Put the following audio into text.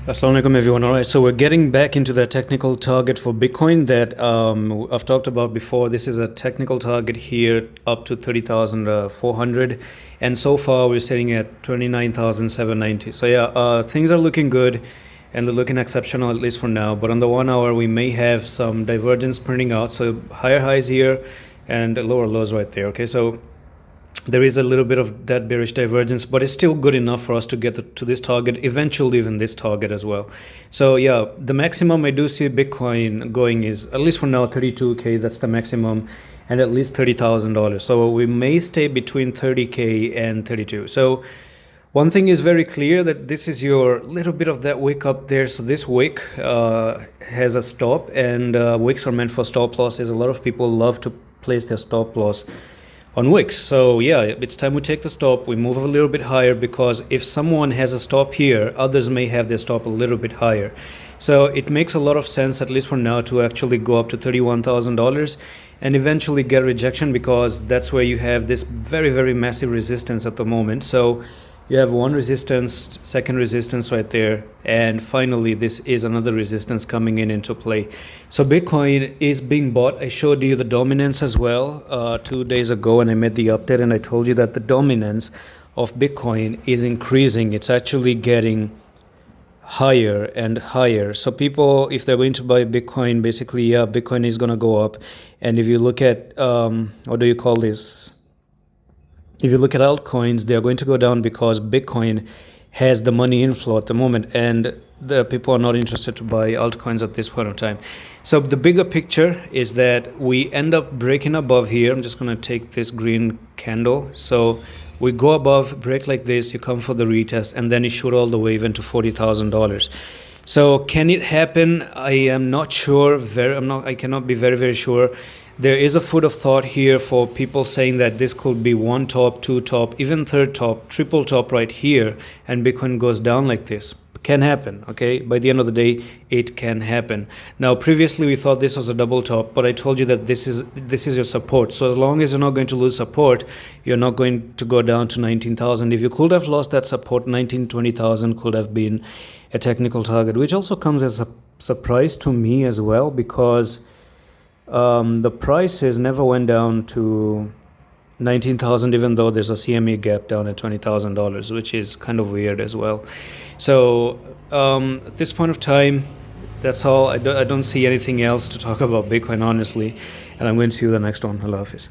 Assalamu alaikum everyone. All right, so we're getting back into the technical target for Bitcoin that I've talked about before. This is a technical target here up to 30,400, and so far we're sitting at 29,790. So yeah, things are looking good and they're looking exceptional, at least for now. But on the 1 hour we may have some divergence printing out, so higher highs here and lower lows right there. Okay, so there is a little bit of that bearish divergence, but it's still good enough for us to get to this target, eventually even this target as well. So yeah, the maximum I do see Bitcoin going is, at least for now, 32k. That's the maximum, and at least $30,000. So we may stay between 30k and 32. So one thing is very clear, that this is your little bit of that wick up there. So this wick has a stop, and wicks are meant for stop losses. A lot of people love to place their stop loss on wicks. So yeah, it's time we take the stop, we move a little bit higher, because if someone has a stop here, others may have their stop a little bit higher. So it makes a lot of sense, at least for now, to actually go up to $31,000 and eventually get rejection, because that's where you have this very massive resistance at the moment. So you have one resistance, second resistance right there, and finally this is another resistance coming into play. So Bitcoin is being bought. I showed you the dominance as well 2 days ago, and I made the update, and I told you that the dominance of Bitcoin is increasing. It's actually getting higher and higher. So people, if they're going to buy Bitcoin, basically, yeah, Bitcoin is going to go up. And if you look at what do you call this, if you look at altcoins, they are going to go down, because Bitcoin has the money inflow at the moment, and the people are not interested to buy altcoins at this point of time. So the bigger picture is that we end up breaking above here. I'm just going to take this green candle. So we go above, break like this, you come for the retest, and then you shoot all the way even to $40,000. So can it happen? I am not sure. I cannot be very sure. There is a food of thought here for people saying that this could be one top, two top, even third top, triple top right here, and Bitcoin goes down like this. Can happen, okay? By the end of the day, it can happen. Now, previously we thought this was a double top, but I told you that this is your support. So as long as you're not going to lose support, you're not going to go down to 19,000. If you could have lost that support, 19, 20,000 could have been a technical target, which also comes as a surprise to me as well, because the prices never went down to 19,000, even though there's a CME gap down at $20,000, which is kind of weird as well. So at this point of time, that's all. I don't see anything else to talk about Bitcoin, honestly, and I'm going to see you the next one. Allah Hafiz.